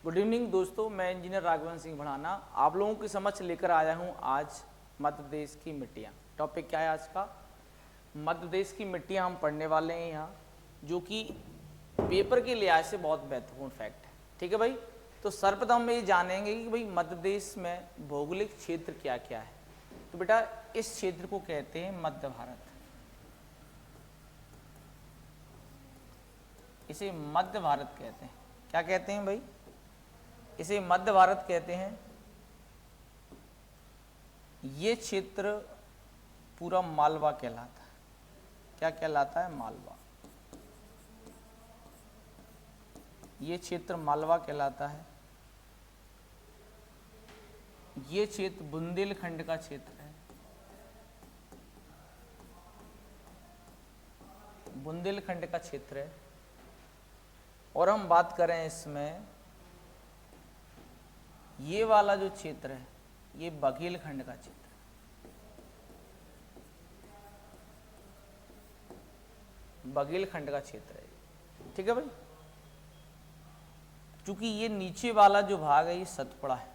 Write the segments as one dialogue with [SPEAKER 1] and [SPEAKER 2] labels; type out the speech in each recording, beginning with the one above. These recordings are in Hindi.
[SPEAKER 1] गुड इवनिंग दोस्तों, मैं इंजीनियर राघवन सिंह भड़ाना आप लोगों की समक्ष लेकर आया हूं आज मध्य प्रदेश की मिट्टियां। टॉपिक क्या है आज का? मध्य प्रदेश की मिट्टियां हम पढ़ने वाले हैं यहाँ, जो कि पेपर के लिहाज से बहुत महत्वपूर्ण फैक्ट है। ठीक है भाई, तो सर्वप्रथम हम ये जानेंगे कि भाई मध्य प्रदेश में भौगोलिक क्षेत्र क्या क्या है। तो बेटा इस क्षेत्र को कहते हैं मध्य भारत, इसे मध्य भारत कहते हैं। क्या कहते हैं भाई? इसे मध्य भारत कहते हैं। ये क्षेत्र पूरा मालवा कहलाता है। क्या कहलाता है? मालवा। ये क्षेत्र मालवा कहलाता है। ये क्षेत्र बुंदेलखंड का क्षेत्र है। बुंदेलखंड का क्षेत्र है। और हम बात करें इसमें, ये वाला जो क्षेत्र है ये बघेलखंड का क्षेत्र है। बघेलखंड का क्षेत्र है। ठीक है भाई, क्योंकि ये नीचे वाला जो भाग है ये सतपुड़ा है।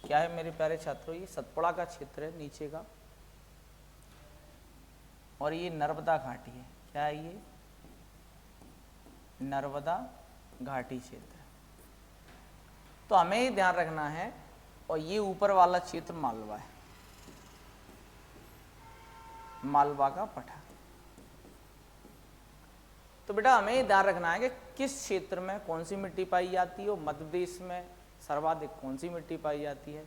[SPEAKER 1] क्या है मेरे प्यारे छात्रों? ये सतपुड़ा का क्षेत्र है नीचे का, और ये नर्मदा घाटी है। क्या है ये? नर्मदा घाटी क्षेत्र है। तो हमें ये ध्यान रखना है। और ये ऊपर वाला क्षेत्र मालवा है, मालवा का पठार। तो बेटा हमें ये ध्यान रखना है कि किस क्षेत्र में कौन सी मिट्टी पाई जाती है और मध्य प्रदेश में सर्वाधिक कौन सी मिट्टी पाई जाती है।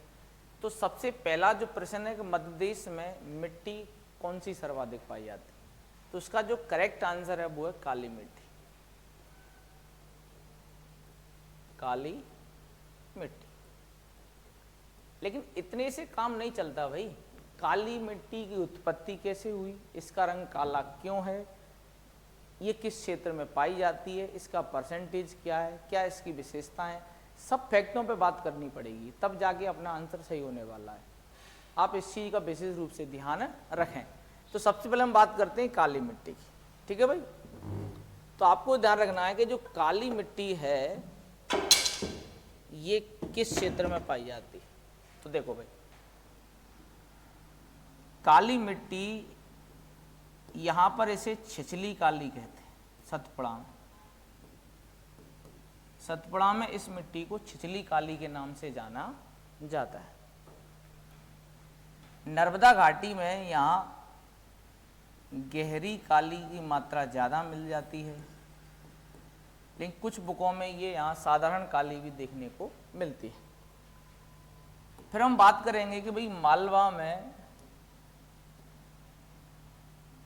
[SPEAKER 1] तो सबसे पहला जो प्रश्न है कि मध्य प्रदेश में मिट्टी कौन सी सर्वाधिक पाई जाती है, तो उसका जो करेक्ट आंसर है वो है काली मिट्टी। काली मिट्टी। लेकिन इतने से काम नहीं चलता भाई। काली मिट्टी की उत्पत्ति कैसे हुई, इसका रंग काला क्यों है, ये किस क्षेत्र में पाई जाती है, इसका परसेंटेज क्या है, क्या इसकी विशेषताएं, सब फैक्टों पे बात करनी पड़ेगी, तब जाके अपना आंसर सही होने वाला है। आप इस चीज का विशेष रूप से ध्यान रखें। तो सबसे पहले हम बात करते हैं काली मिट्टी की। ठीक है भाई, तो आपको ध्यान रखना है कि जो काली मिट्टी है ये किस क्षेत्र में पाई जाती है। तो देखो भाई, काली मिट्टी यहां पर इसे छिछली काली कहते हैं। सतपुड़ा में, सतपुड़ा में इस मिट्टी को छिछली काली के नाम से जाना जाता है। नर्मदा घाटी में यहां गहरी काली की मात्रा ज्यादा मिल जाती है, लेकिन कुछ बुकों में ये यहाँ साधारण काली भी देखने को मिलती है। फिर हम बात करेंगे कि भाई मालवा में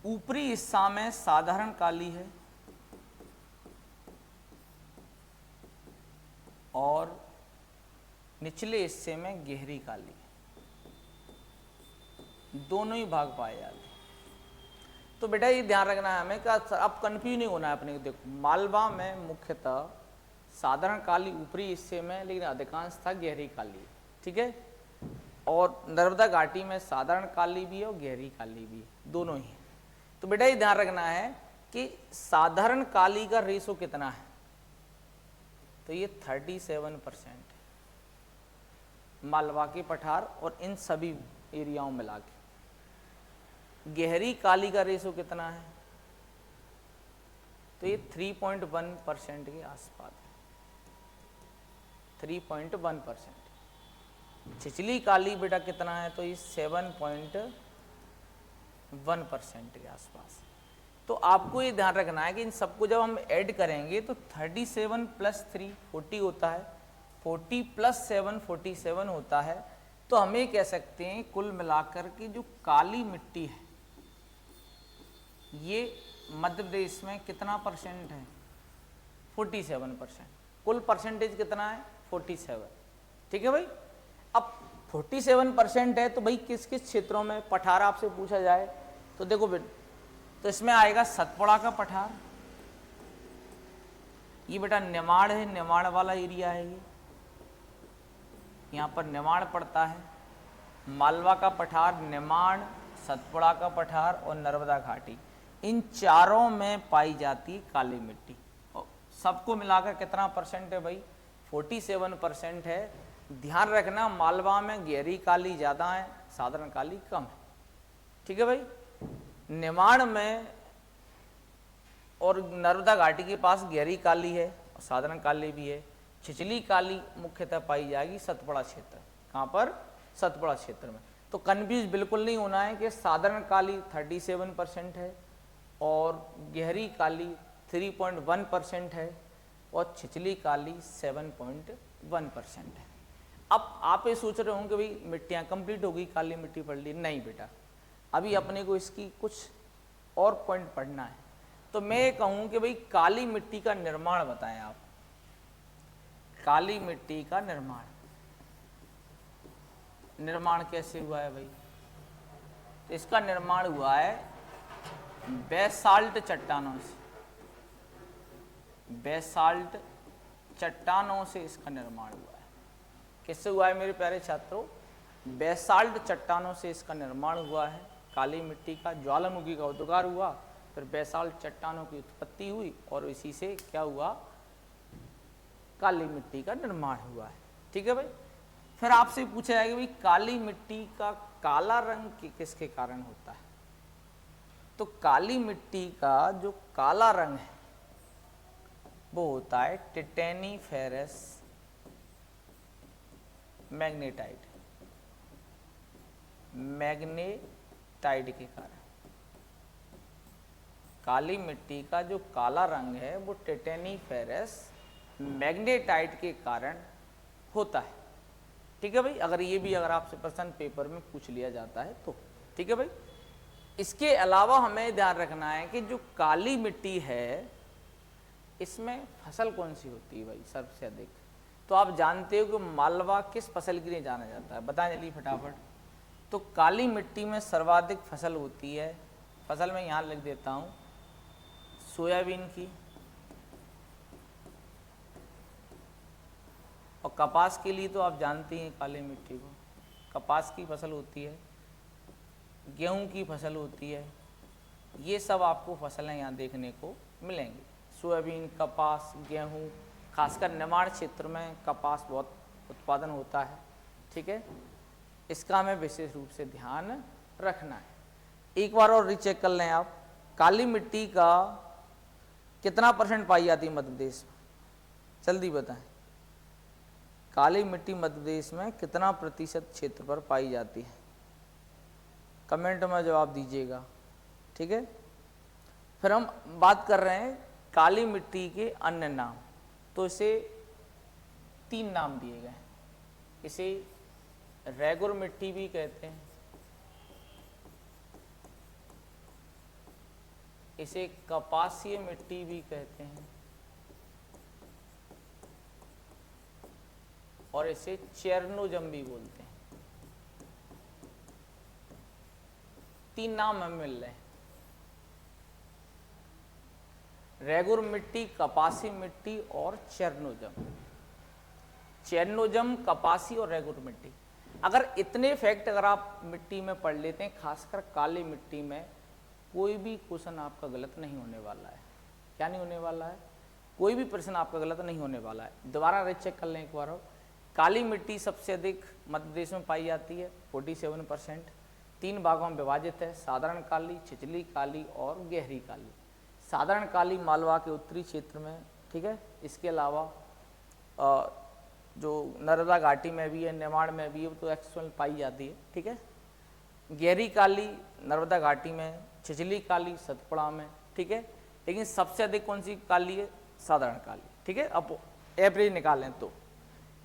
[SPEAKER 1] ऊपरी हिस्सा में साधारण काली है और निचले हिस्से में गहरी काली है। दोनों ही भाग पाए जाते हैं। तो बेटा ये ध्यान रखना है हमें, अब कंफ्यूज नहीं होना है अपने को। देखो मालवा में मुख्यतः साधारण काली ऊपरी हिस्से में, लेकिन अधिकांशतः गहरी काली है। ठीक है, और नर्मदा घाटी में साधारण काली भी है और गहरी काली भी है, दोनों ही है। तो बेटा ये ध्यान रखना है कि साधारण काली का रेशो कितना है, तो ये 37% है मालवा के पठार और इन सभी एरियाओं में मिला के। गहरी काली का रेशो कितना है, तो ये 3.1% के आसपास है। 3.1%। छिछली काली बेटा कितना है, तो ये 7.1% के आसपास। तो आपको ये ध्यान रखना है कि इन सबको जब हम ऐड करेंगे तो 37 + 3 40 होता है, 40 + 7 47 होता है। तो हम ये कह सकते हैं कुल मिलाकर के जो काली मिट्टी है ये मध्य प्रदेश में कितना परसेंट है, 47%। कुल परसेंटेज कितना है, 47। ठीक है भाई, अब 47% है तो भाई किस किस क्षेत्रों में पठार आपसे पूछा जाए तो देखो तो इसमें आएगा सतपुड़ा का पठार। ये बेटा निमाड़ है, निमाड़ वाला एरिया है ये, यहाँ पर निमाड़ पड़ता है। मालवा का पठार, निमाड़, सतपुड़ा का पठार और नर्मदा घाटी, इन चारों में पाई जाती काली मिट्टी। सबको मिलाकर कितना परसेंट है भाई? 47% है। ध्यान रखना मालवा में गहरी काली ज़्यादा है, साधारण काली कम है। ठीक है भाई। निमाड़ में और नर्मदा घाटी के पास गहरी काली है और साधारण काली भी है। छिछली काली मुख्यतः पाई जाएगी सतपुड़ा क्षेत्र। कहाँ पर? सतपुड़ा क्षेत्र में। तो कन्फ्यूज बिल्कुल नहीं होना है कि साधारण काली 37% है और गहरी काली 3.1% है और छिछली काली 7.1% है। अब आप ये सोच रहे होंगे कि भाई मिट्टियाँ कंप्लीट हो गई, काली मिट्टी पढ़ ली। नहीं बेटा, अभी अपने को इसकी कुछ और पॉइंट पढ़ना है। तो मैं ये कहूँ कि भाई काली मिट्टी का निर्माण बताएं आप। काली मिट्टी का निर्माण कैसे हुआ है भाई? तो इसका निर्माण हुआ है बेसाल्ट चट्टानों से। बेसाल्ट चट्टानों से इसका निर्माण हुआ है। किससे हुआ है मेरे प्यारे छात्रों? बेसाल्ट चट्टानों से इसका निर्माण हुआ है। काली मिट्टी का ज्वालामुखी का उद्गार हुआ, फिर बेसाल्ट चट्टानों की उत्पत्ति हुई और इसी से क्या हुआ? काली मिट्टी का निर्माण हुआ है। ठीक है भाई। फिर आपसे पूछा जाएगा भाई काली मिट्टी का काला रंग किसके कारण होता है? तो काली मिट्टी का जो काला रंग है वो होता है टिटेनीफेरस मैग्नेटाइट। मैग्नेटाइट के कारण काली मिट्टी का जो काला रंग है वो टिटेनीफेरस मैग्नेटाइट के कारण होता है। ठीक है भाई। अगर ये भी अगर आपसे प्रश्न पेपर में पूछ लिया जाता है तो ठीक है भाई। इसके अलावा हमें ध्यान रखना है कि जो काली मिट्टी है इसमें फसल कौन सी होती है भाई सबसे अधिक? तो आप जानते हो कि मालवा किस फसल के लिए जाना जाता है? बताएं जल्दी फटाफट। तो काली मिट्टी में सर्वाधिक फसल होती है, फसल मैं यहाँ लिख देता हूँ, सोयाबीन की और कपास के लिए तो आप जानते हैं काली मिट्टी को, कपास की फसल होती है, गेहूं की फसल होती है। ये सब आपको फसलें यहाँ देखने को मिलेंगी। सोयाबीन, कपास, गेहूं, खासकर निमाड़ क्षेत्र में कपास बहुत उत्पादन होता है। ठीक है, इसका हमें विशेष रूप से ध्यान रखना है। एक बार और रीचेक कर लें आप। काली मिट्टी का कितना % पाई जाती है मध्य प्रदेश में? जल्दी बताएं। काली मिट्टी मध्य प्रदेश में कितना प्रतिशत क्षेत्र पर पाई जाती है? कमेंट में जवाब दीजिएगा। ठीक है। फिर हम बात कर रहे हैं काली मिट्टी के अन्य नाम। तो इसे 3 नाम दिए गए। इसे रेगुर मिट्टी भी कहते हैं, इसे कपासीय मिट्टी भी कहते हैं और इसे चेरनोजम भी बोलते हैं। 3 नाम हमें मिल रहे हैं। रेगुर मिट्टी, कपासी मिट्टी और चेरनोजम। चेरनोजम, कपासी और रेगुर मिट्टी। अगर इतने फैक्ट अगर आप मिट्टी में पढ़ लेते हैं, खासकर काली मिट्टी में, कोई भी क्वेश्चन आपका गलत नहीं होने वाला है। क्या नहीं होने वाला है? कोई भी प्रश्न आपका गलत नहीं होने वाला है। दोबारा रीचेक कर लें एक बार और। काली मिट्टी सबसे अधिक मध्य प्रदेश में पाई जाती है 47%। 3 भागों में विभाजित है, साधारण काली, छिछली काली और गहरी काली। साधारण काली मालवा के उत्तरी क्षेत्र में, ठीक है। इसके अलावा जो नर्मदा घाटी में भी है, निमाड़ में भी है, तो एक्चुअल पाई जाती है। ठीक है। गहरी काली नर्मदा घाटी में, छिछली काली सतपुड़ा में। ठीक है। लेकिन सबसे अधिक कौन सी काली है? साधारण काली। ठीक है। अब एवरेज निकालें तो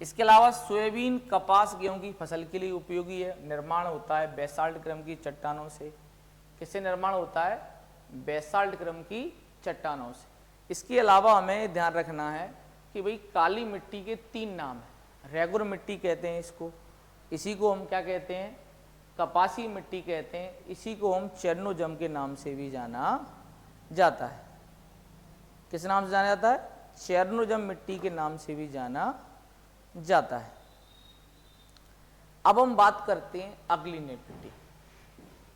[SPEAKER 1] इसके अलावा सोयाबीन, कपास, गेहूं की फसल के लिए उपयोगी है। निर्माण होता है बेसाल्ट क्रम की चट्टानों से। किससे निर्माण होता है? बेसाल्ट क्रम की चट्टानों से। इसके अलावा हमें ध्यान रखना है कि भाई काली मिट्टी के 3 नाम हैं। रेगुर मिट्टी कहते हैं इसको, इसी को हम क्या कहते हैं? कपासी मिट्टी कहते हैं, इसी को हम चेरनोजम के नाम से भी जाना जाता है। किस नाम से जाना जाता है? चेरनोजम मिट्टी के नाम से भी जाना जाता है। अब हम बात करते हैं अगली मिट्टी।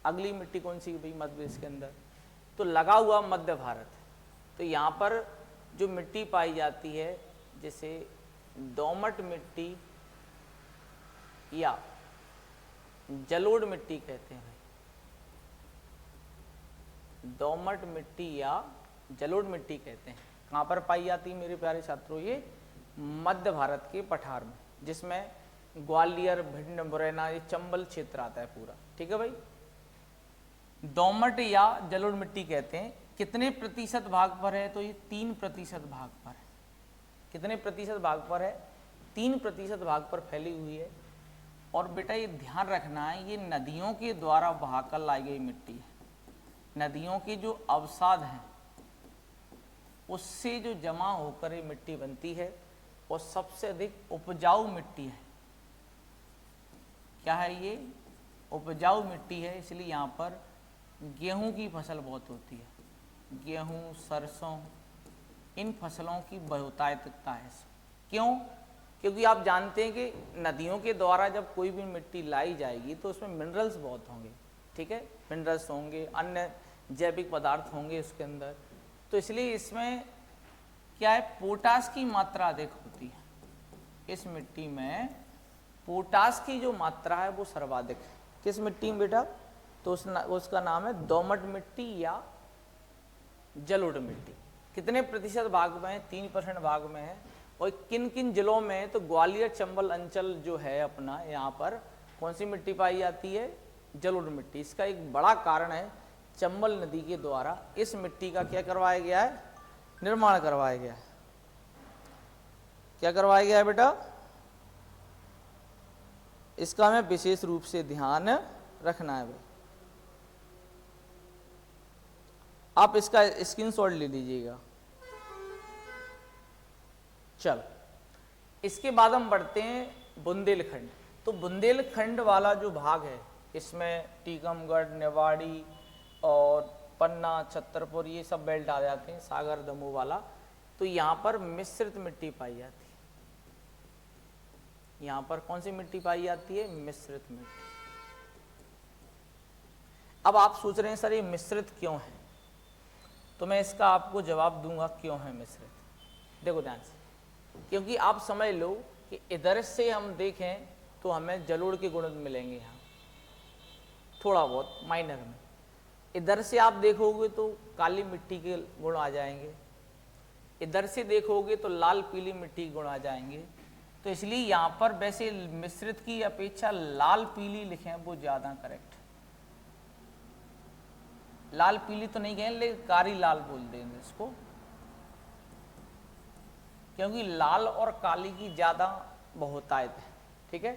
[SPEAKER 1] अगली मिट्टी कौन सी भाई मध्य प्रदेश के अंदर? तो लगा हुआ मध्य भारत। तो यहाँ पर जो मिट्टी पाई जाती है जिसे दोमट मिट्टी या जलोढ़ मिट्टी कहते हैं भाई, दोमट मिट्टी या जलोढ़ मिट्टी कहते हैं। कहाँ पर पाई जाती है मेरे प्यारे छात्रों? ये मध्य भारत के पठार में, जिसमें ग्वालियर, भिंड, मुरैना, ये चंबल क्षेत्र आता है पूरा। ठीक है भाई, दोमट या जलोढ़ मिट्टी कहते हैं। कितने प्रतिशत भाग पर है? तो ये 3% भाग पर है। कितने प्रतिशत भाग पर है? 3% भाग पर फैली हुई है। और बेटा ये ध्यान रखना है, ये नदियों के द्वारा बहाकर लाई गई मिट्टी है। नदियों के जो अवसाद हैं उससे जो जमा होकर ये मिट्टी बनती है और सबसे अधिक उपजाऊ मिट्टी है। क्या है ये? उपजाऊ मिट्टी है, इसलिए यहाँ पर गेहूं की फसल बहुत होती है। गेहूं, सरसों, इन फसलों की बहुतायतता है। क्यों? क्योंकि आप जानते हैं कि नदियों के द्वारा जब कोई भी मिट्टी लाई जाएगी तो उसमें मिनरल्स बहुत होंगे। ठीक है, मिनरल्स होंगे, अन्य जैविक पदार्थ होंगे उसके अंदर, तो इसलिए इसमें क्या है, पोटास की मात्रा अधिक होती है। इस मिट्टी में पोटास की जो मात्रा है वो सर्वाधिक है। किस मिट्टी में बेटा? तो उसका नाम है दोमट मिट्टी या जलोढ़ मिट्टी। कितने प्रतिशत भाग में है? 3% भाग में है। और किन किन जिलों में है? तो ग्वालियर, चंबल अंचल जो है अपना, यहाँ पर कौन सी मिट्टी पाई जाती है? जलोढ़ मिट्टी। इसका एक बड़ा कारण है, चंबल नदी के द्वारा इस मिट्टी का क्या करवाया गया है? निर्माण करवाया गया है। क्या करवाया गया है बेटा? इसका हमें विशेष रूप से ध्यान रखना है भाई। आप इसका स्क्रीनशॉट ले लीजिएगा। चल, इसके बाद हम बढ़ते हैं बुंदेलखंड। तो बुंदेलखंड वाला जो भाग है, इसमें टीकमगढ़, निवाड़ी और पन्ना, छतरपुर, ये सब बेल्ट आ जाते हैं, सागर, दमोह वाला। तो यहाँ पर मिश्रित मिट्टी पाई जाती है। यहाँ पर कौन सी मिट्टी पाई जाती है? मिश्रित मिट्टी। अब आप सोच रहे हैं सर ये मिश्रित क्यों है? तो मैं इसका आपको जवाब दूंगा क्यों है मिश्रित। देखो ध्यान से, क्योंकि आप समझ लो कि इधर से हम देखें तो हमें जलोढ़ के गुण मिलेंगे यहाँ थोड़ा बहुत माइनर में। इधर से आप देखोगे तो काली मिट्टी के गुण आ जाएंगे, इधर से देखोगे तो लाल पीली मिट्टी के गुण आ जाएंगे। तो इसलिए यहाँ पर वैसे मिश्रित की अपेक्षा लाल पीली लिखें वो ज़्यादा करेक्ट। लाल पीली तो नहीं कहें, लेकिन कारी लाल बोल देंगे इसको, क्योंकि लाल और काली की ज़्यादा बहुतायत है। ठीक है,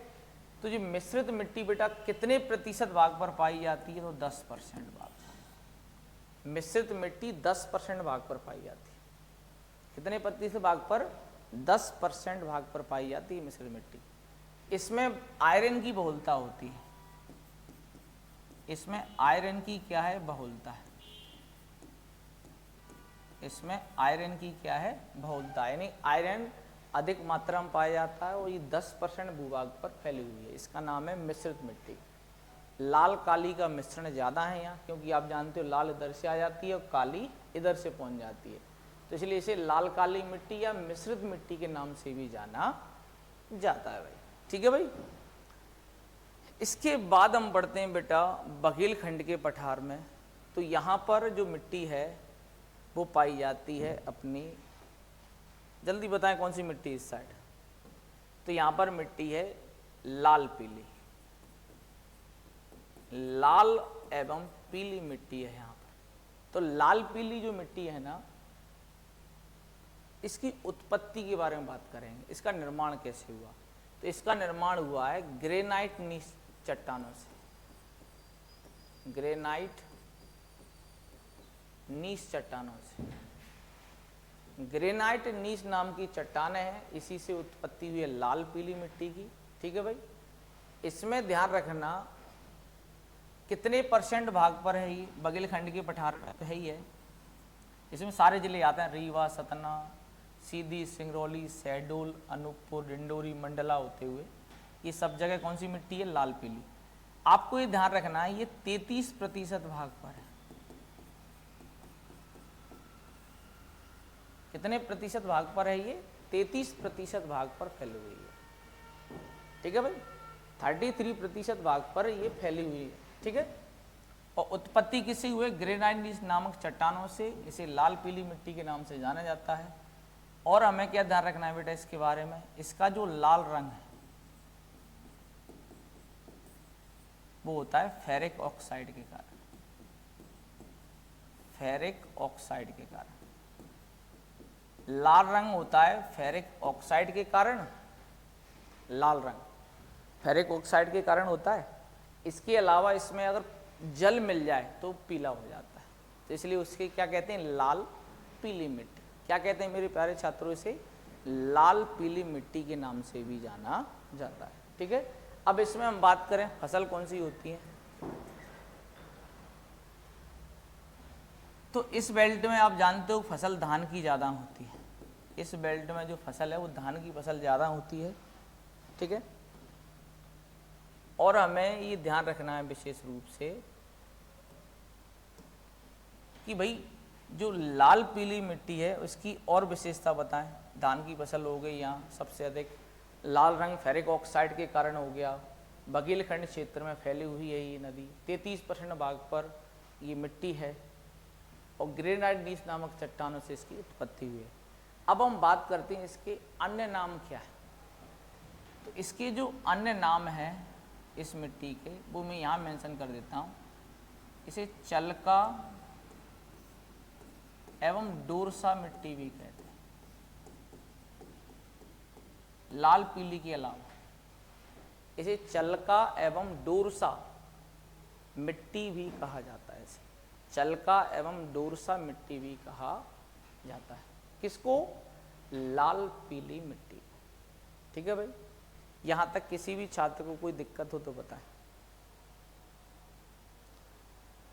[SPEAKER 1] तो जो मिश्रित मिट्टी बेटा कितने प्रतिशत भाग पर पाई जाती है? तो 10% भाग पर। मिश्रित मिट्टी 10% भाग पर पाई जाती है। कितने प्रतिशत भाग पर? 10% भाग पर पाई जाती है मिश्रित मिट्टी। इसमें आयरन की बहुलता होती है। इसमें आयरन की क्या है? बहुलता है। इसमें आयरन की क्या है? बहुलता, यानी आयरन अधिक मात्रा में पाया जाता है और ये 10% भूभाग पर फैली हुई है। इसका नाम है मिश्रित मिट्टी। लाल काली का मिश्रण ज़्यादा है यहाँ, क्योंकि आप जानते हो लाल इधर से आ जाती है और काली इधर से पहुँच जाती है, तो इसलिए इसे लाल काली मिट्टी या मिश्रित मिट्टी के नाम से भी जाना जाता है भाई। ठीक है भाई, इसके बाद हम बढ़ते हैं बेटा बघेलखंड के पठार में। तो यहाँ पर जो मिट्टी है वो पाई जाती है अपनी, जल्दी बताएं कौन सी मिट्टी इस साइड? तो यहाँ पर मिट्टी है लाल पीली, लाल एवं पीली मिट्टी है यहाँ पर। तो लाल पीली जो मिट्टी है ना, इसकी उत्पत्ति के बारे में बात करेंगे। इसका निर्माण कैसे हुआ? तो इसका निर्माण हुआ है ग्रेनाइट नीस चट्टानों से। ग्रेनाइट नीस चट्टानों से। ग्रेनाइट नीस नाम की चट्टानें हैं, इसी से उत्पत्ति हुई है लाल पीली मिट्टी की। ठीक है भाई, इसमें ध्यान रखना कितने % भाग पर है ये? बघेलखंड के पठार पे है ही है। इसमें सारे जिले आते हैं, रीवा, सतना, सीधी, सिंगरौली, शहडोल, अनूपपुर, डिंडोरी, मंडला होते हुए ये सब जगह कौन सी मिट्टी है? लाल पीली। आपको ये ध्यान रखना है ये 33% भाग पर है। कितने प्रतिशत भाग पर है ये? 33% भाग पर फैली हुई है। ठीक है भाई, 33% भाग पर ये फैली हुई है। ठीक है, और उत्पत्ति किसी हुए? ग्रेनाइट नामक चट्टानों से। इसे लाल पीली मिट्टी के नाम से जाना जाता है। और हमें क्या ध्यान रखना है बेटा इसके बारे में? इसका जो लाल रंग है वो होता है फेरिक ऑक्साइड के कारण। फेरिक ऑक्साइड के कारण लाल रंग होता है, फेरिक ऑक्साइड के कारण लाल रंग फेरिक ऑक्साइड के कारण होता है। इसके अलावा इसमें अगर जल मिल जाए तो पीला हो जाता है, तो इसलिए उसके क्या कहते हैं? लाल पीली मिट्टी। क्या कहते हैं मेरे प्यारे छात्रों? इसे लाल पीली मिट्टी के नाम से भी जाना जाता है। ठीक है, अब इसमें हम बात करें फसल कौन सी होती है, तो इस बेल्ट में आप जानते हो फसल धान की ज़्यादा होती है। इस बेल्ट में जो फसल है वो धान की फसल ज़्यादा होती है। ठीक है, और हमें ये ध्यान रखना है विशेष रूप से कि भाई जो लाल पीली मिट्टी है उसकी और विशेषता बताएं। धान की फसल हो गई, यहाँ सबसे अधिक लाल रंग फेरिक ऑक्साइड के कारण हो गया। बघेलखंड क्षेत्र में फैली हुई है ये नदी, 33% भाग पर ये मिट्टी है, और ग्रेनाइट नामक चट्टानों से इसकी उत्पत्ति हुई है। अब हम बात करते हैं इसके अन्य नाम क्या है। तो इसके जो अन्य नाम हैं इस मिट्टी के, वो मैं यहाँ मेंशन कर देता हूँ। इसे चलका एवं डोरसा मिट्टी भी कहते हैं, लाल पीली के अलावा। इसे चलका एवं डोरसा मिट्टी भी कहा जाता है। इसे चलका एवं डोरसा मिट्टी भी कहा जाता है। किसको? लाल पीली मिट्टी। ठीक है भाई, यहां तक किसी भी छात्र को कोई दिक्कत हो तो बताएं।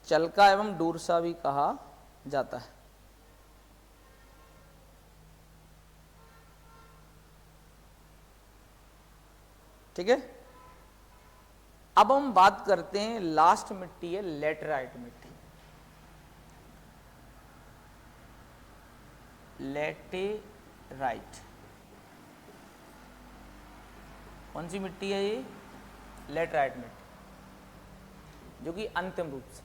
[SPEAKER 1] चलका एवं डोरसा भी कहा जाता है। ठीक है, अब हम बात करते हैं लास्ट मिट्टी है लेटराइट मिट्टी। लेटेराइट कौन सी मिट्टी है ये? लेटराइट मिट्टी, जो कि अंतिम रूप से।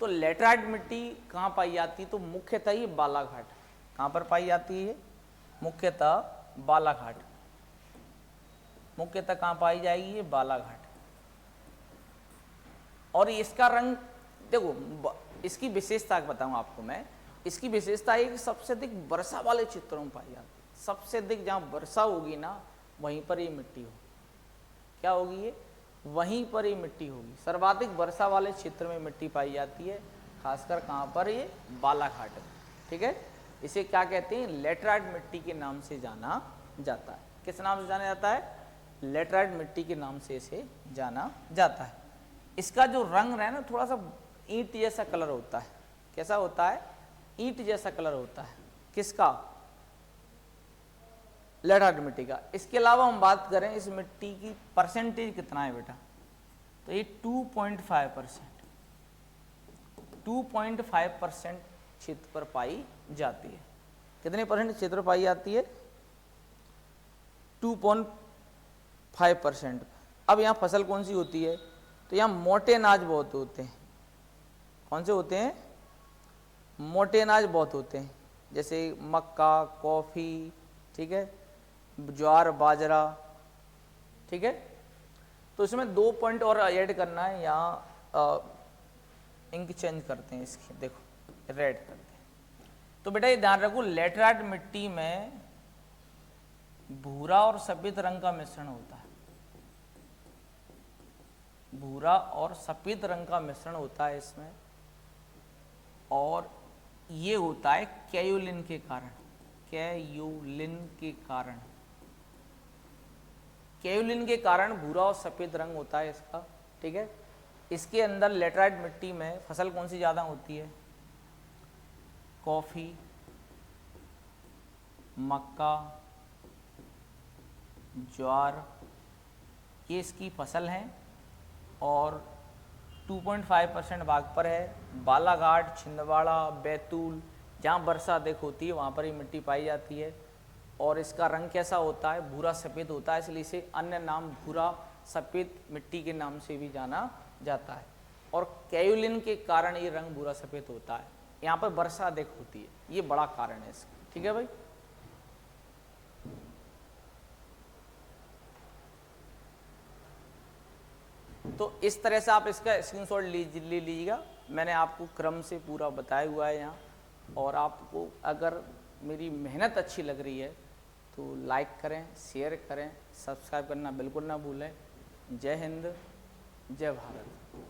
[SPEAKER 1] तो लेटराइट मिट्टी कहाँ पाई जाती है? तो मुख्यतः ये बालाघाट। कहाँ पर पाई जाती है? मुख्यतः बालाघाट। मुख्यतः कहाँ पाई जाएगी? ये बालाघाट। और इसका रंग देखो, इसकी विशेषता बताऊं आपको मैं। इसकी विशेषता है कि सबसे अधिक वर्षा वाले क्षेत्रों में पाई जाती है। सबसे अधिक जहाँ वर्षा होगी ना, वहीं पर ये मिट्टी होगी। क्या होगी ये? वहीं पर ये मिट्टी होगी। सर्वाधिक वर्षा वाले क्षेत्र में मिट्टी पाई जाती है, खासकर कहाँ पर? ये बालाघाट में। ठीक है, इसे क्या कहते हैं? लेटराइट मिट्टी के नाम से जाना जाता है। किस नाम से जाना जाता है? लेटराइट मिट्टी के नाम से इसे जाना जाता है। इसका जो रंग है ना, थोड़ा सा ईंट जैसा कलर होता है। कैसा होता है? ईंट जैसा कलर होता है। किसका? लेटराइट मिट्टी का। इसके अलावा हम बात करें इस मिट्टी की परसेंटेज कितना है बेटा, तो ये 2.5%। 2.5% क्षेत्र पर पाई जाती है। कितने परसेंट क्षेत्र पर पाई जाती है? 2.5%। अब यहाँ फसल कौन सी होती है? तो यहाँ मोटे अनाज बहुत होते हैं। कौन से होते हैं? मोटे अनाज बहुत होते हैं, जैसे मक्का, कॉफ़ी, ठीक है, ज्वार, बाजरा। ठीक है, तो इसमें 2 पॉइंट और ऐड करना है। यहाँ इंक चेंज करते हैं इसकी, देखो रेड करते हैं। तो बेटा ये ध्यान रखो, लेटराइट मिट्टी में भूरा और सफ़ेद रंग का मिश्रण होता है। भूरा और सफ़ेद रंग का मिश्रण होता है इसमें, और ये होता है कैयोलिन के कारण। कैयोलिन के कारण, कैयोलिन के कारण भूरा और सफ़ेद रंग होता है इसका। ठीक है, इसके अंदर लेटराइट मिट्टी में फसल कौन सी ज़्यादा होती है? कॉफ़ी, मक्का, ज्वार, ये इसकी फसल हैं। और 2.5% भाग पर है बालाघाट, छिंदवाड़ा, बैतूल, जहाँ वर्षा अधिक होती है वहाँ पर ही मिट्टी पाई जाती है। और इसका रंग कैसा होता है? भूरा सफ़ेद होता है, इसलिए इसे अन्य नाम भूरा सफ़ेद मिट्टी के नाम से भी जाना जाता है। और कैयोलिन के कारण ये रंग भूरा सफ़ेद होता है, यहाँ पर वर्षा अधिक होती है, ये बड़ा कारण है इसका। ठीक है भाई। तो इस तरह से आप इसका स्क्रीनशॉट ले लीजिएगा। मैंने आपको क्रम से पूरा बताया हुआ है यहाँ। और आपको अगर मेरी मेहनत अच्छी लग रही है तो लाइक करें, शेयर करें, सब्सक्राइब करना बिल्कुल ना भूलें। जय हिंद, जय भारत।